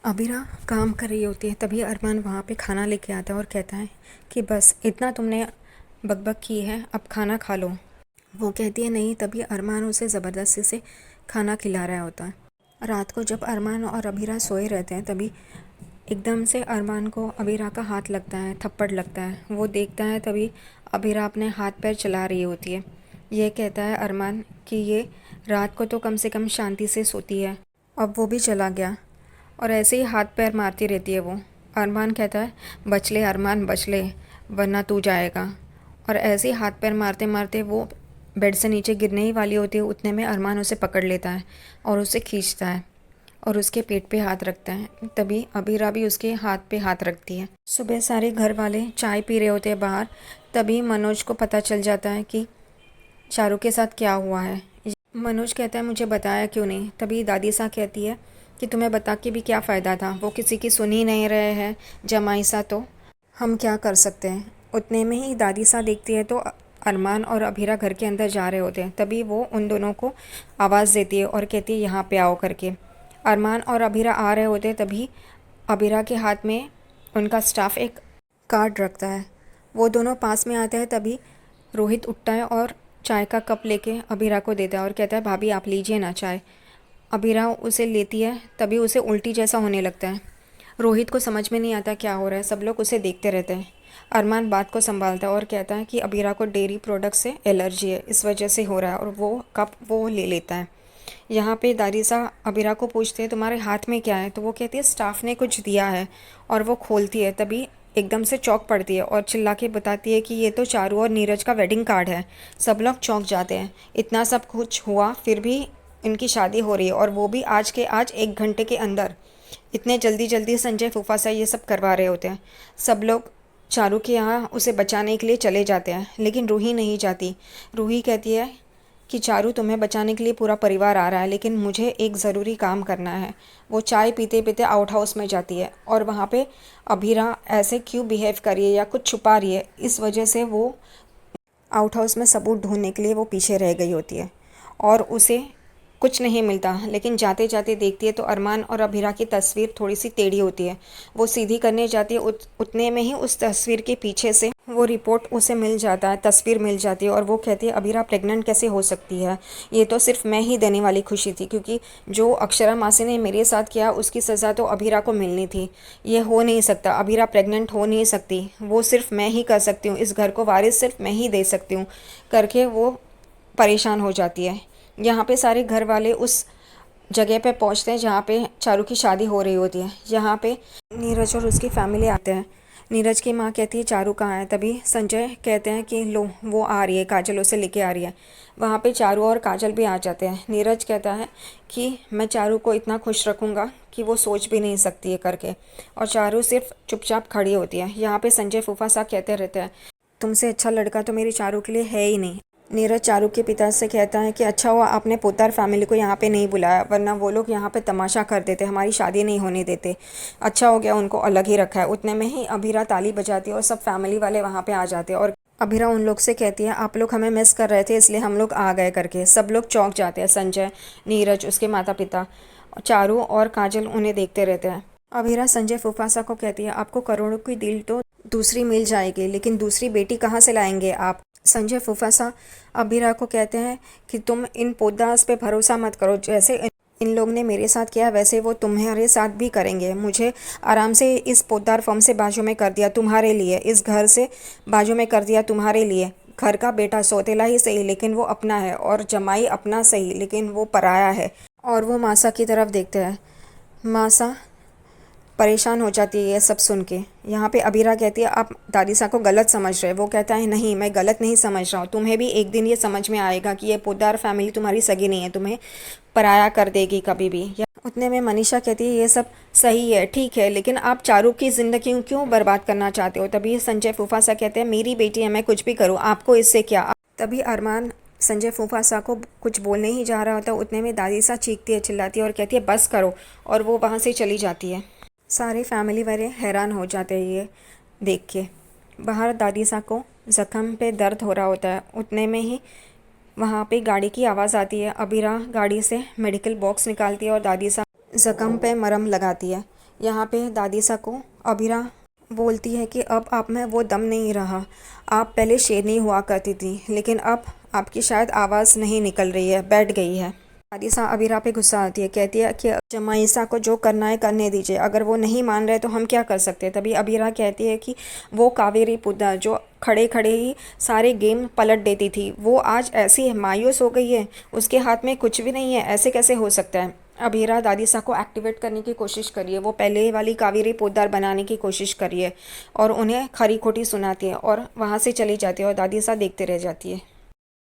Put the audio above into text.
अबीरा काम कर रही होती है, तभी अरमान वहाँ पे खाना लेके आता है और कहता है कि बस इतना तुमने बकबक की है, अब खाना खा लो। वो कहती है नहीं, तभी अरमान उसे ज़बरदस्ती से खाना खिला रहा होता है। रात को जब अरमान और अबीरा सोए रहते हैं, तभी एकदम से अरमान को अबीरा का हाथ लगता है, थप्पड़ लगता है। वो देखता है, तभी अबीरा अपने हाथ पैर चला रही होती है। ये कहता है अरमान कि ये रात को तो कम से कम शांति से सोती है, अब वो भी चला गया और ऐसे ही हाथ पैर मारती रहती है वो। अरमान कहता है बच ले अरमान, बच ले, वरना तू जाएगा। और ऐसे ही हाथ पैर मारते मारते वो बेड से नीचे गिरने ही वाली होती है, उतने में अरमान उसे पकड़ लेता है और उसे खींचता है और उसके पेट पे हाथ रखता है। तभी अबीरा भी उसके हाथ पे हाथ रखती है। सुबह सारे घर वाले चाय पी रहे होते हैं बाहर, तभी मनोज को पता चल जाता है कि चारू के साथ क्या हुआ है। मनोज कहता है मुझे बताया क्यों नहीं। तभी दादी सा कहती है कि तुम्हें बता के भी क्या फ़ायदा था, वो किसी की सुन ही नहीं रहे हैं जमाई सा, तो हम क्या कर सकते हैं। उतने में ही दादी सा देखती है तो अरमान और अभीरा घर के अंदर जा रहे होते हैं। तभी वो उन दोनों को आवाज़ देती है और कहती है यहाँ पे आओ करके। अरमान और अभीरा आ रहे होते हैं, तभी अभीरा के हाथ में उनका स्टाफ एक कार्ड रखता है। वो दोनों पास में आते हैं, तभी रोहित उठता है और चाय का कप लेके अभीरा को देता है और कहता है भाभी आप लीजिए ना चाय। अभीरा उसे लेती है, तभी उसे उल्टी जैसा होने लगता है। रोहित को समझ में नहीं आता क्या हो रहा है, सब लोग उसे देखते रहते हैं। अरमान बात को संभालता है और कहता है कि अभीरा को डेयरी प्रोडक्ट से एलर्जी है, इस वजह से हो रहा है, और वो कप वो ले लेता है। यहाँ पे दारिसा अबीरा को पूछते हैं तुम्हारे हाथ में क्या है, तो वो कहती है स्टाफ ने कुछ दिया है, और वो खोलती है। तभी एकदम से चौंक पड़ती है और चिल्ला के बताती है कि ये तो चारू और नीरज का वेडिंग कार्ड है। सब लोग चौंक जाते हैं, इतना सब कुछ हुआ फिर भी इनकी शादी हो रही है, और वो भी आज के आज 1 घंटे के अंदर। इतने जल्दी जल्दी संजय फूफा ये सब करवा रहे होते हैं। सब लोग चारू के यहाँ उसे बचाने के लिए चले जाते हैं, लेकिन रूही नहीं जाती। रूही कहती है कि चारू तुम्हें बचाने के लिए पूरा परिवार आ रहा है, लेकिन मुझे एक ज़रूरी काम करना है। वो चाय पीते पीते आउट हाउस में जाती है और वहाँ पे अभीरा ऐसे क्यों बिहेव कर रही है या कुछ छुपा रही है, इस वजह से वो आउट हाउस में सबूत ढूंढने के लिए वो पीछे रह गई होती है और उसे कुछ नहीं मिलता। लेकिन जाते जाते देखती है तो अरमान और अभीरा की तस्वीर थोड़ी सी टेढ़ी होती है। वो सीधी करने जाती है, उतने में ही उस तस्वीर के पीछे से वो रिपोर्ट उसे मिल जाता है, तस्वीर मिल जाती है, और वो कहती है अभीरा प्रेग्नेंट कैसे हो सकती है, ये तो सिर्फ मैं ही देने वाली खुशी थी, क्योंकि जो अक्षरा मासी ने मेरे साथ किया उसकी सज़ा तो अभीरा को मिलनी थी। ये हो नहीं सकता, अभीरा प्रेग्नेंट हो नहीं सकती, वो सिर्फ मैं ही कर सकती हूँ, इस घर को वारिस सिर्फ मैं ही दे सकती हूँ करके वो परेशान हो जाती है। यहाँ पे सारे घर वाले उस जगह पे पहुँचते हैं जहाँ पे चारू की शादी हो रही होती है। यहाँ पे नीरज और उसकी फैमिली आते हैं। नीरज की माँ कहती है चारू कहाँ है, तभी संजय कहते हैं कि लो वो आ रही है, काजल उसे लेके आ रही है। वहाँ पे चारू और काजल भी आ जाते हैं। नीरज कहता है कि मैं चारू को इतना खुश रखूँगा कि वो सोच भी नहीं सकती है करके, और चारू सिर्फ चुपचाप खड़ी होती है। यहाँ पे संजय फूफा साहब कहते रहते हैं तुमसे अच्छा लड़का तो मेरी चारू के लिए है ही नहीं। नीरज चारू के पिता से कहता है कि अच्छा हुआ आपने पोतार फैमिली को यहाँ पे नहीं बुलाया, वरना वो लोग यहाँ पे तमाशा कर देते, हमारी शादी नहीं होने देते। अच्छा हो गया उनको अलग ही रखा है। उतने में ही अभीरा ताली बजाती है और सब फैमिली वाले वहाँ पे आ जाते हैं, और अभीरा उन लोग से कहती है आप लोग हमें मिस कर रहे थे इसलिए हम लोग आ गए करके। सब लोग चौंक जाते हैं, संजय, नीरज, उसके माता पिता, चारू और काजल उन्हें देखते रहते हैं। अभीरा संजय फूफासा को कहती है आपको करोड़ों की डील तो दूसरी मिल जाएगी, लेकिन दूसरी बेटी कहाँ से लाएंगे आप। संजय फूफासा अभीरा को कहते हैं कि तुम इन पोदास पे भरोसा मत करो, जैसे इन लोग ने मेरे साथ किया वैसे वो तुम्हारे साथ भी करेंगे। मुझे आराम से इस पोदार फॉर्म से बाजू में कर दिया तुम्हारे लिए, इस घर से बाजू में कर दिया तुम्हारे लिए। घर का बेटा सौतेला ही सही लेकिन वो अपना है, और जमाई अपना सही लेकिन वो पराया है। और वो मासा की तरफ देखते हैं। मासा परेशान हो जाती है ये सब सुन के। यहाँ पे अबीरा कहती है आप दादी सा को गलत समझ रहे हैं। वो कहता है नहीं, मैं गलत नहीं समझ रहा हूँ, तुम्हें भी एक दिन ये समझ में आएगा कि ये पोद्दार फैमिली तुम्हारी सगी नहीं है, तुम्हें पराया कर देगी कभी भी। उतने में मनीषा कहती है ये सब सही है, ठीक है, लेकिन आप चारू की ज़िंदगी क्यों बर्बाद करना चाहते हो। तभी संजय फूफासा कहते हैं मेरी बेटी है, मैं कुछ भी करूँ, आपको इससे क्या। तभी अरमान संजय फूफासा को कुछ बोलने ही जा रहा होता, उतने में दादी सा चीखती है, चिल्लाती है और कहती है बस करो, और वो वहाँ से चली जाती है। सारे फैमिली वाले हैरान हो जाते हैं ये देख के। बाहर दादी सा को ज़ख्म पे दर्द हो रहा होता है। उतने में ही वहाँ पे गाड़ी की आवाज़ आती है। अबीरा गाड़ी से मेडिकल बॉक्स निकालती है और दादी सा ज़ख्म पे मरहम लगाती है। यहाँ पे दादीसा को अबीरा बोलती है कि अब आप में वो दम नहीं रहा, आप पहले शेरनी हुआ करती थी लेकिन अब आपकी शायद आवाज़ नहीं निकल रही है, बैठ गई है। दादीसा अबीरा पे गुस्सा आती है, कहती है कि जमाईसा को जो करना है करने दीजिए, अगर वो नहीं मान रहे तो हम क्या कर सकते हैं। तभी अबीरा कहती है कि वो कावेरी पुद्दा जो खड़े खड़े ही सारे गेम पलट देती थी, वो आज ऐसी मायूस हो गई है, उसके हाथ में कुछ भी नहीं है, ऐसे कैसे हो सकता है। अबीरा दादीसा को एक्टिवेट करने की कोशिश करिए, वो पहले वाली कावेरी पोद्दार बनाने की कोशिश करिए और उन्हें खरी खोटी सुनाती है और वहाँ से चली जाती है और दादीसा देखते रह जाती है।